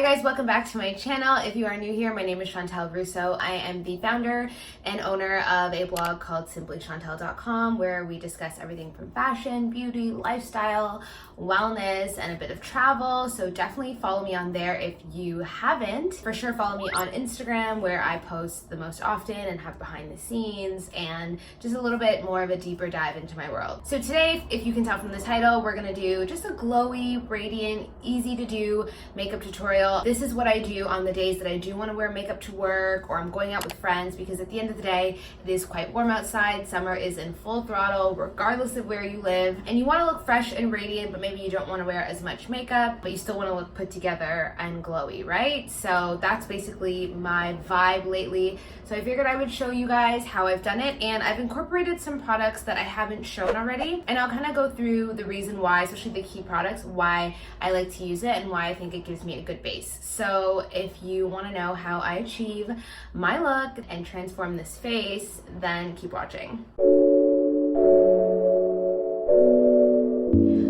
guys, welcome back to my channel. If you are new here, my name is Shantel Rousseau. I am the founder and owner of a blog called simplyshantel.com where we discuss everything from fashion, beauty, lifestyle, wellness, and a bit of travel. So definitely follow me on there if you haven't. For sure follow me on Instagram where I post the most often and have behind the scenes and just a little bit more of a deeper dive into my world. So today, if you can tell from the title, we're gonna do just a glowy, radiant, easy to do makeup tutorial. This is what I do on the days that I do want to wear makeup to work or I'm going out with friends, because at the end of the day, it is quite warm outside. Summer is in full throttle, regardless of where you live, and you want to look fresh and radiant, but maybe you don't want to wear as much makeup, but you still want to look put together and glowy, right? So that's basically my vibe lately. So I figured I would show you guys how I've done it, and I've incorporated some products that I haven't shown already, and I'll kind of go through the reason why, especially the key products, why I like to use it and why I think it gives me a good base. So if you want to know how I achieve my look and transform this face, then keep watching.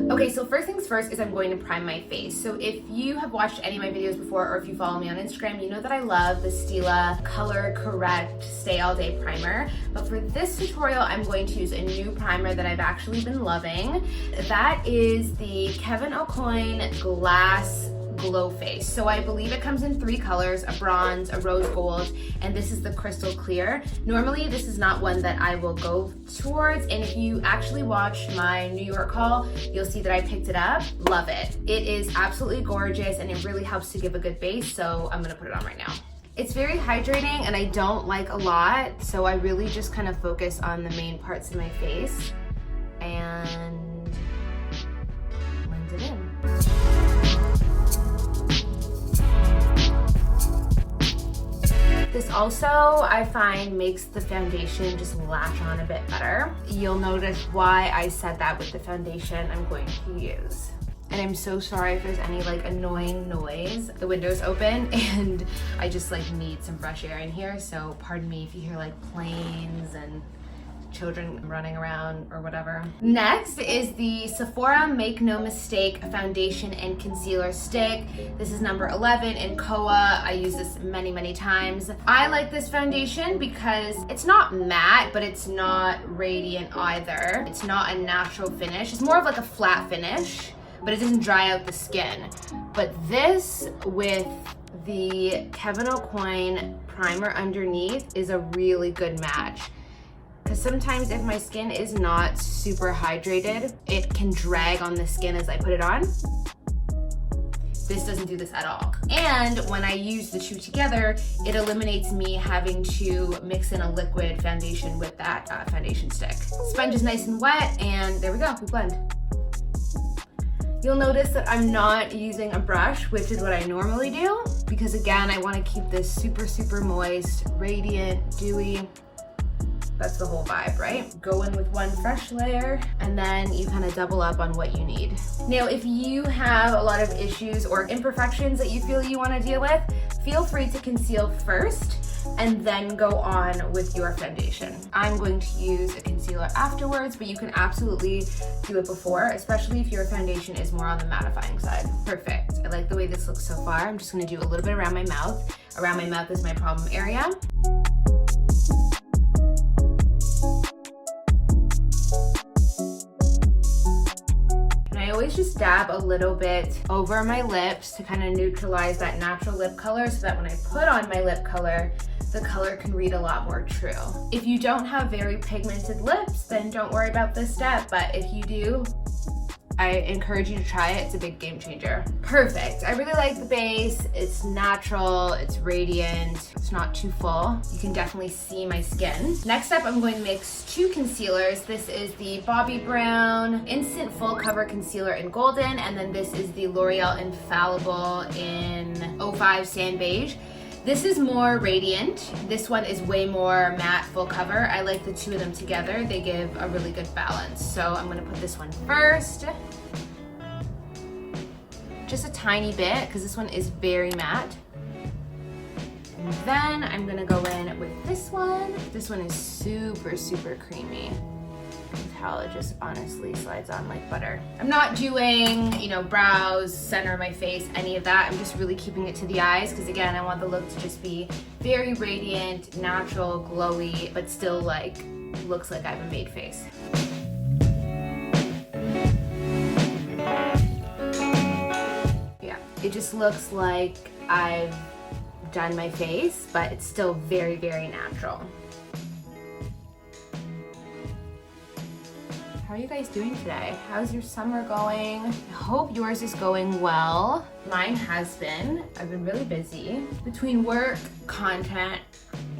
Okay, so first things first is I'm going to prime my face. So if you have watched any of my videos before, or if you follow me on Instagram, you know that I love the Stila Color Correct Stay All Day Primer. But for this tutorial, I'm going to use a new primer that I've actually been loving. That is the Kevyn Aucoin Glass Glow Face. So I believe it comes in 3 colors, a bronze, a rose gold, and this is the crystal clear. Normally this is not one that I will go towards, and if you actually watch my New York haul, you'll see that I picked it up. Love it. It is absolutely gorgeous and it really helps to give a good base, so I'm gonna put it on right now. It's very hydrating and I don't like a lot, so I really just kind of focus on the main parts of my face and blend it in. This also, I find, makes the foundation just latch on a bit better. You'll notice why I said that with the foundation I'm going to use. And I'm so sorry if there's any like annoying noise. The window's open and I just like need some fresh air in here, so pardon me if you hear like planes and children running around or whatever. Next is the Sephora Make No Mistake Foundation and Concealer Stick. This is number 11 in Koa. I use this many times. I like this foundation because it's not matte, but it's not radiant either. It's not a natural finish. It's more of like a flat finish, but it doesn't dry out the skin. But this with the Kevyn Aucoin primer underneath is a really good match. Because sometimes if my skin is not super hydrated, it can drag on the skin as I put it on. This doesn't do this at all. And when I use the two together, it eliminates me having to mix in a liquid foundation with that foundation stick. Sponge is nice and wet, and there we go, we blend. You'll notice that I'm not using a brush, which is what I normally do, because again, I want to keep this super moist, radiant, dewy. That's the whole vibe, right? Go in with one fresh layer and then you kind of double up on what you need. Now, if you have a lot of issues or imperfections that you feel you want to deal with, feel free to conceal first and then go on with your foundation. I'm going to use a concealer afterwards, but you can absolutely do it before, especially if your foundation is more on the mattifying side. Perfect. I like the way this looks so far. I'm just going to do a little bit around my mouth. Around my mouth is my problem area. I always just dab a little bit over my lips to kind of neutralize that natural lip color so that when I put on my lip color, the color can read a lot more true. If you don't have very pigmented lips, then don't worry about this step, but if you do, I encourage you to try it. It's a big game changer. Perfect. I really like the base. It's natural, it's radiant, it's not too full. You can definitely see my skin. Next up, I'm going to mix 2 concealers. This is the Bobbi Brown Instant Full Cover Concealer in Golden, and then this is the L'Oreal Infallible in 05 Sand Beige. This is more radiant. This one is way more matte full cover. I like the two of them together. They give a really good balance. So I'm gonna put this one first. Just a tiny bit, because this one is very matte. And then I'm gonna go in with this one. This one is super creamy. can tell it just honestly slides on like butter. I'm not doing, you know, brows, center of my face, any of that. I'm just really keeping it to the eyes because again, I want the look to just be very radiant, natural, glowy, but still like looks like I have a made face. Yeah, it just looks like I've done my face, but it's still very, very natural. How are you guys doing today? How's your summer going? I hope yours is going well. Mine has been. I've been really busy. Between work, content,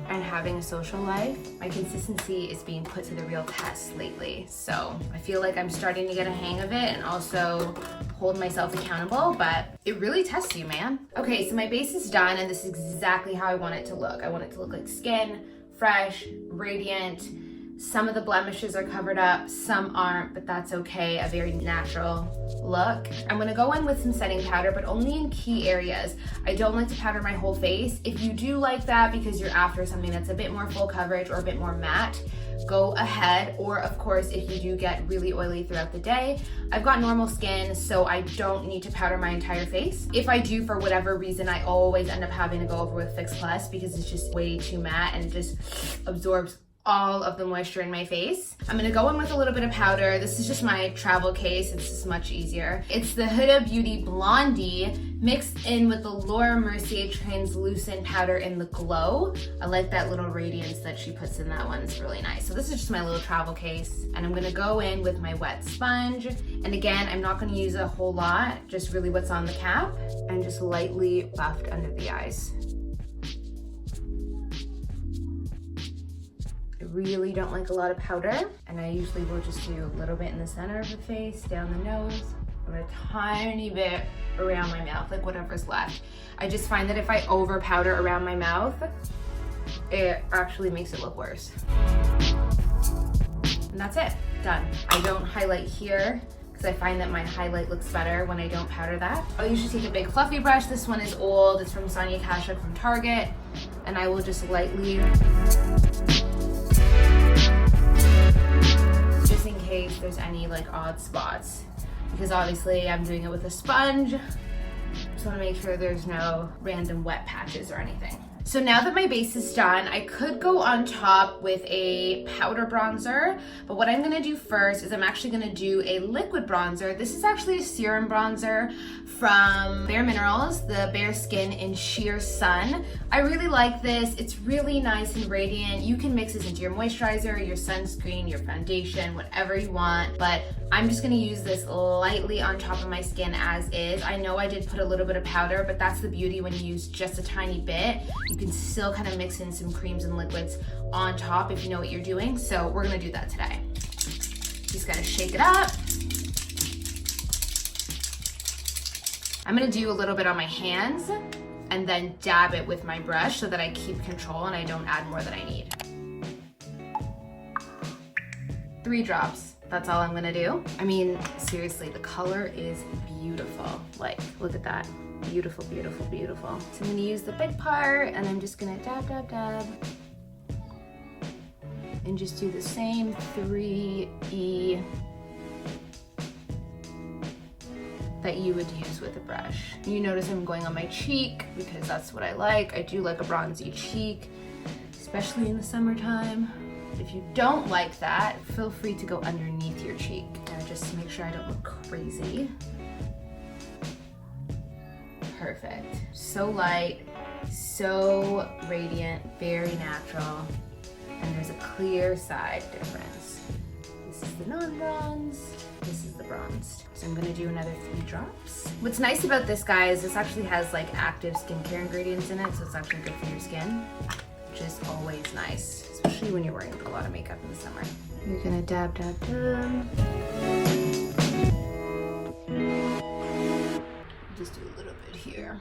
and having a social life, my consistency is being put to the real test lately. So I feel like I'm starting to get a hang of it and also hold myself accountable, but it really tests you, man. Okay, so my base is done and this is exactly how I want it to look. I want it to look like skin, fresh, radiant. Some of the blemishes are covered up, some aren't, but that's okay. A very natural look. I'm gonna go in with some setting powder, but only in key areas. I don't like to powder my whole face. If you do like that because you're after something that's a bit more full coverage or a bit more matte, go ahead. Or of course, if you do get really oily throughout the day, I've got normal skin, so I don't need to powder my entire face. If I do, for whatever reason, I always end up having to go over with Fix Plus because it's just way too matte and it just absorbs all of the moisture in my face. I'm gonna go in with a little bit of powder. This is just my travel case. It's just much easier. It's the Huda Beauty Blondie mixed in with the Laura Mercier translucent powder in the Glow. I like that little radiance that she puts in that one. It's really nice. So this is just my little travel case. And I'm gonna go in with my wet sponge. And again, I'm not gonna use a whole lot, just really what's on the cap and just lightly buffed under the eyes. Really don't like a lot of powder, and I usually will just do a little bit in the center of the face, down the nose, and a tiny bit around my mouth, like whatever's left. I just find that if I over powder around my mouth, it actually makes it look worse. And that's it, done. I don't highlight here because I find that my highlight looks better when I don't powder that. I'll usually take a big fluffy brush. This one is old, it's from Sonia Kashuk from Target, and I will just lightly, just in case there's any like odd spots, because obviously I'm doing it with a sponge. Just want to make sure there's no random wet patches or anything. So now that my base is done, I could go on top with a powder bronzer, but what I'm gonna do first is I'm actually gonna do a liquid bronzer. This is actually a serum bronzer from Bare Minerals, the Bare Skin in Sheer Sun. I really like this. It's really nice and radiant. You can mix this into your moisturizer, your sunscreen, your foundation, whatever you want, but I'm just gonna use this lightly on top of my skin as is. I know I did put a little bit of powder, but that's the beauty when you use just a tiny bit. You can still kind of mix in some creams and liquids on top if you know what you're doing. So we're gonna do that today. Just gotta shake it up. I'm gonna do a little bit on my hands and then dab it with my brush so that I keep control and I don't add more than I need. 3 drops, that's all I'm gonna do. I mean, seriously, the color is beautiful. Like, look at that. Beautiful, beautiful, beautiful. So I'm gonna use the big part and I'm just gonna dab, dab, dab. And just do the same 3E that you would use with a brush. You notice I'm going on my cheek because that's what I like. I do like a bronzy cheek, especially in the summertime. If you don't like that, feel free to go underneath your cheek. Just to make sure I don't look crazy. Perfect. So light, so radiant, very natural, and there's a clear side difference. This is the non-bronze, this is the bronzed. So I'm gonna do another 3 drops. What's nice about this, guys, this actually has like active skincare ingredients in it, so it's actually good for your skin, which is always nice, especially when you're wearing a lot of makeup in the summer. You're gonna dab, dab, dab. Just do a little bit here.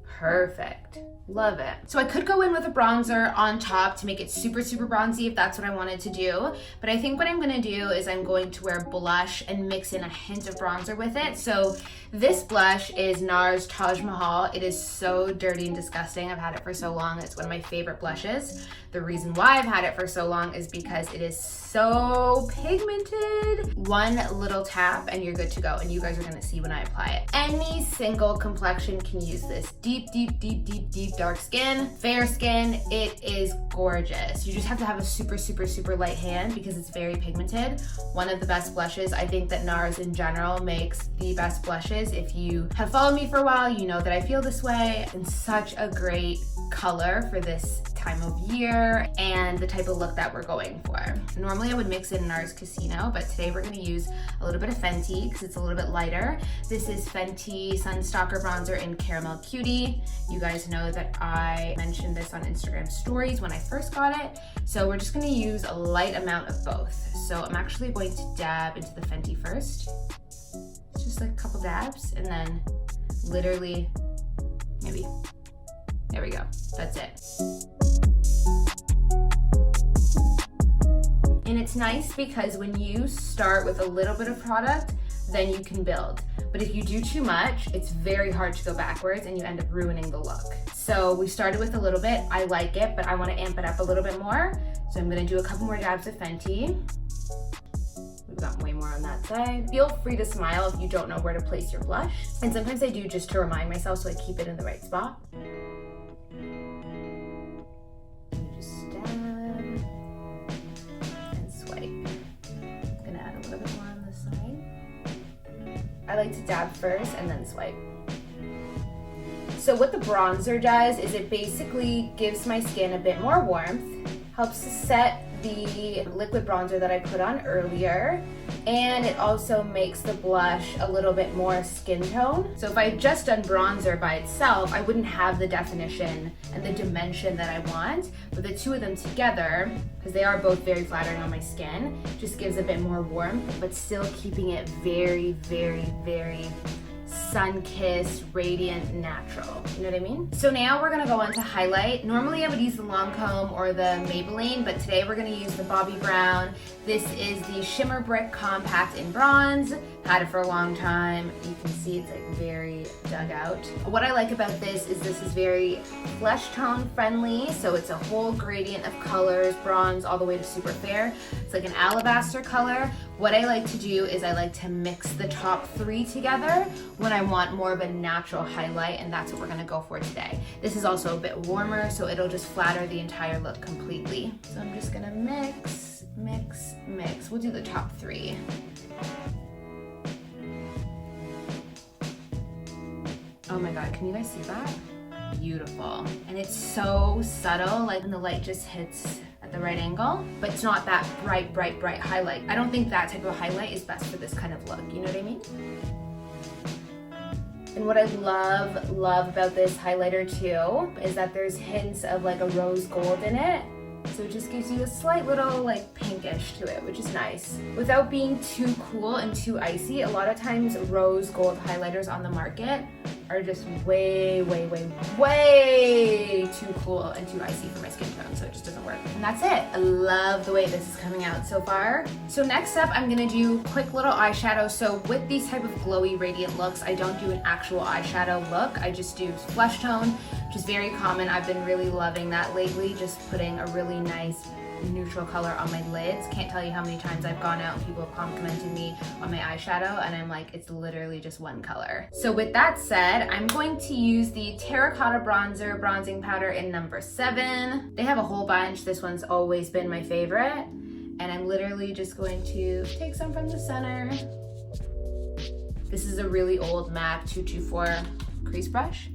Perfect. Love it. So I could go in with a bronzer on top to make it super, super bronzy if that's what I wanted to do. But I think what I'm gonna do is I'm going to wear blush and mix in a hint of bronzer with it. So this blush is NARS Taj Mahal. It is so dirty and disgusting. I've had it for so long. It's one of my favorite blushes. The reason why I've had it for so long is because it is so pigmented. One little tap and you're good to go. And you guys are gonna see when I apply it. Any single complexion can use this. Deep, deep, deep, deep, deep dark skin, fair skin, it is gorgeous. You just have to have a super, super, super light hand because it's very pigmented. One of the best blushes. I think that NARS in general makes the best blushes. If you have followed me for a while, you know that I feel this way. And such a great color for this time of year and the type of look that we're going for. Normally I would mix in NARS Casino, but today we're gonna use a little bit of Fenty because it's a little bit lighter. This is Fenty Sunstalker Bronzer in Caramel Cutie. You guys know that I mentioned this on Instagram stories when I first got it. So we're just gonna use a light amount of both. So I'm actually going to dab into the Fenty first. Just like a couple dabs and then literally maybe, there we go, that's it. And it's nice because when you start with a little bit of product, then you can build. But if you do too much, it's very hard to go backwards and you end up ruining the look. So we started with a little bit, I like it, but I wanna amp it up a little bit more. So I'm gonna do a couple more dabs of Fenty. We've got way more on that side. Feel free to smile if you don't know where to place your blush. And sometimes I do just to remind myself so I keep it in the right spot. Just dab and swipe. Gonna add a little bit more on this side. I like to dab first and then swipe. So what the bronzer does is it basically gives my skin a bit more warmth, helps to set the liquid bronzer that I put on earlier, and it also makes the blush a little bit more skin tone. So if I had just done bronzer by itself, I wouldn't have the definition and the dimension that I want, but the two of them together, because they are both very flattering on my skin, just gives a bit more warmth, but still keeping it very, very, very sun-kissed, radiant, natural. You know what I mean? So now we're gonna go on to highlight. Normally I would use the Lancome or the Maybelline, but today we're gonna use the Bobbi Brown. This is the Shimmer Brick Compact in Bronze. Had it for a long time. You can see it's like very dug out. What I like about this is very flesh tone friendly. So it's a whole gradient of colors, bronze all the way to super fair. It's like an alabaster color. What I like to do is I like to mix the top three together when I want more of a natural highlight, and that's what we're gonna go for today. This is also a bit warmer, so it'll just flatter the entire look completely. So I'm just gonna mix, mix, mix. We'll do the top three. Oh my God, can you guys see that? Beautiful. And it's so subtle, like when the light just hits at the right angle, but it's not that bright, bright, bright highlight. I don't think that type of highlight is best for this kind of look, you know what I mean? And what I love about this highlighter too, is that there's hints of like a rose gold in it. So it just gives you a slight little like pinkish to it, which is nice. Without being too cool and too icy, a lot of times rose gold highlighters on the market are just way, way, way, way too cool and too icy for my skin tone, so it just doesn't work. And that's it. I love the way this is coming out so far. So next up, I'm gonna do quick little eyeshadow. So with these type of glowy, radiant looks, I don't do an actual eyeshadow look. I just do flesh tone, which is very common. I've been really loving that lately, just putting a really nice neutral color on my lids. Can't tell you how many times I've gone out and people have complimented me on my eyeshadow, and I'm like, it's literally just one color. So with that said, I'm going to use the Terracotta Bronzer Bronzing Powder in number 7. They have a whole bunch. This one's always been my favorite. And I'm literally just going to take some from the center. This is a really old MAC 224 crease brush.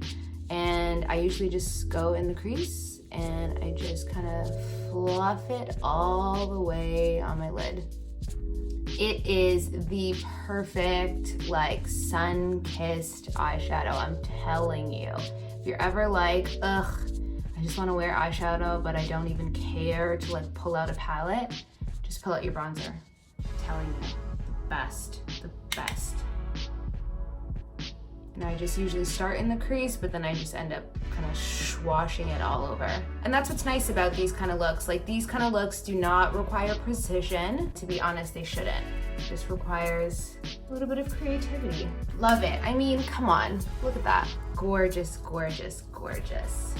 And I usually just go in the crease and I just kind of fluff it all the way on my lid. It is the perfect, like, sun-kissed eyeshadow, I'm telling you. If you're ever like, ugh, I just want to wear eyeshadow, but I don't even care to like pull out a palette, just pull out your bronzer. I'm telling you, the best, the best. And I just usually start in the crease, but then I just end up kind of just washing it all over. And that's what's nice about these kind of looks. Like, these kind of looks do not require precision. To be honest, they shouldn't. It just requires a little bit of creativity. Love it. I mean, come on, look at that. Gorgeous, gorgeous, gorgeous.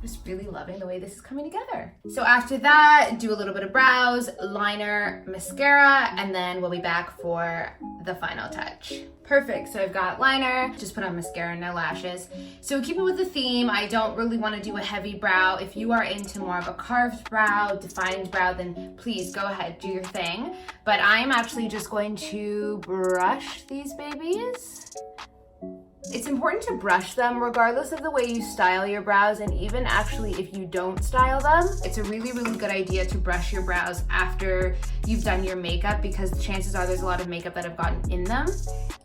Just really loving the way this is coming together. So after that, do a little bit of brows, liner, mascara, and then we'll be back for the final touch. Perfect, so I've got liner, just put on mascara and no lashes. So keep it with the theme. I don't really want to do a heavy brow. If you are into more of a carved brow, defined brow, then please go ahead, do your thing. But I'm actually just going to brush these babies. It's important to brush them regardless of the way you style your brows, and even actually if you don't style them, it's a really, really good idea to brush your brows after you've done your makeup, because the chances are there's a lot of makeup that have gotten in them,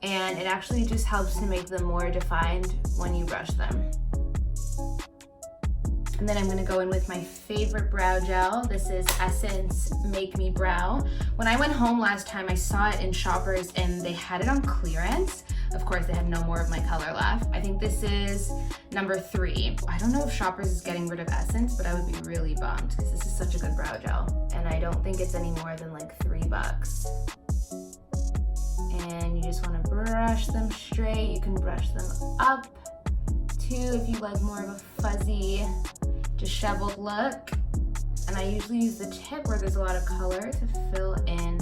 and it actually just helps to make them more defined when you brush them. And then I'm gonna go in with my favorite brow gel. This is Essence Make Me Brow. When I went home last time, I saw it in Shoppers and they had it on clearance. Of course, they have no more of my color left. I think this is number 3. I don't know if Shoppers is getting rid of Essence, but I would be really bummed because this is such a good brow gel. And I don't think it's any more than like $3. And you just wanna brush them straight. You can brush them up too if you like more of a fuzzy, disheveled look. And I usually use the tip where there's a lot of color to fill in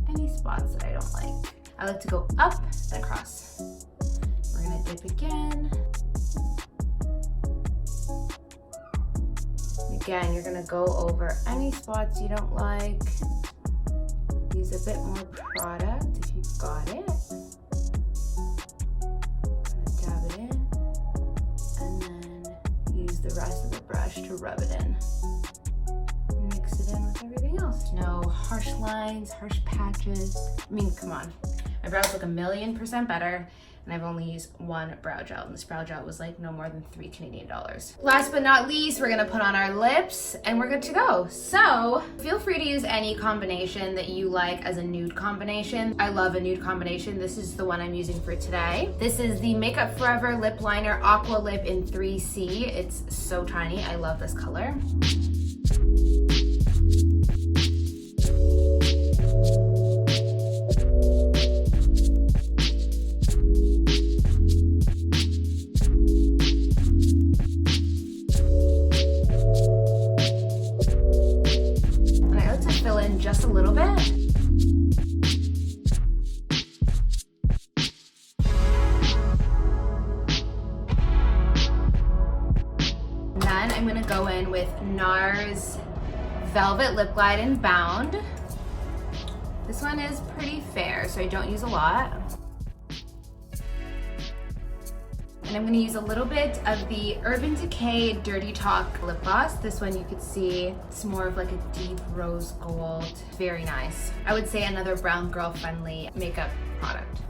any spots that I don't like. I like to go up and across. We're gonna dip again. Again, you're gonna go over any spots you don't like. Use a bit more product if you've got it. Gonna dab it in. And then use the rest of the brush to rub it in. Mix it in with everything else. No harsh lines, harsh patches. I mean, come on. My brows look 1,000,000% better, and I've only used one brow gel, and this brow gel was like no more than $3 Canadian. Last but not least, we're gonna put on our lips, and we're good to go. So feel free to use any combination that you like as a nude combination. I love a nude combination. This is the one I'm using for today. This is the Makeup Forever Lip Liner Aqua Lip in 3C. It's so tiny. I love this color. Just a little bit. And then I'm gonna go in with NARS Velvet Lip Glide in Bound. This one is pretty fair, so I don't use a lot. And I'm gonna use a little bit of the Urban Decay Dirty Talk lip gloss. This one you could see, it's more of like a deep rose gold. Very nice. I would say another brown girl friendly makeup product.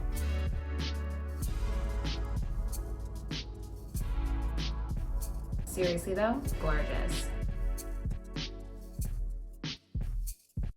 Seriously though, gorgeous.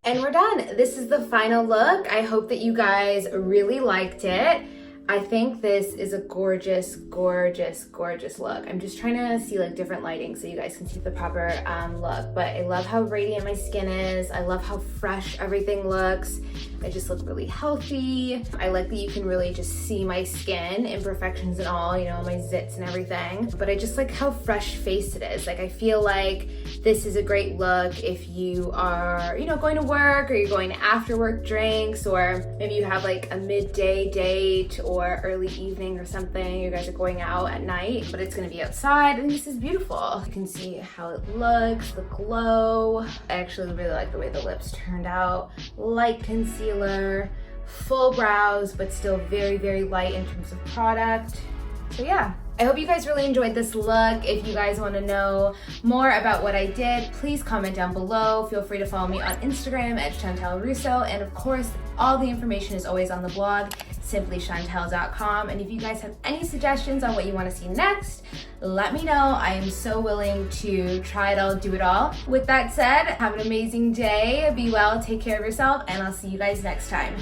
And we're done. This is the final look. I hope that you guys really liked it. I think this is a gorgeous, gorgeous, gorgeous look. I'm just trying to see like different lighting so you guys can see the proper look, but I love how radiant my skin is. I love how fresh everything looks. I just look really healthy. I like that you can really just see my skin, imperfections and all, you know, my zits and everything. But I just like how fresh faced it is. Like I feel like this is a great look if you are, you know, going to work or you're going to after work drinks, or maybe you have like a midday date or early evening or something. You guys are going out at night, but it's gonna be outside, and this is beautiful. You can see how it looks, the glow. I actually really like the way the lips turned out. Light concealer, full brows, but still very, very light in terms of product. So yeah. I hope you guys really enjoyed this look. If you guys want to know more about what I did, please comment down below. Feel free to follow me on Instagram at Shantel Rousseau. And of course, all the information is always on the blog, simplyshantel.com. And if you guys have any suggestions on what you want to see next, let me know. I am so willing to try it all, do it all. With that said, have an amazing day. Be well, take care of yourself, and I'll see you guys next time.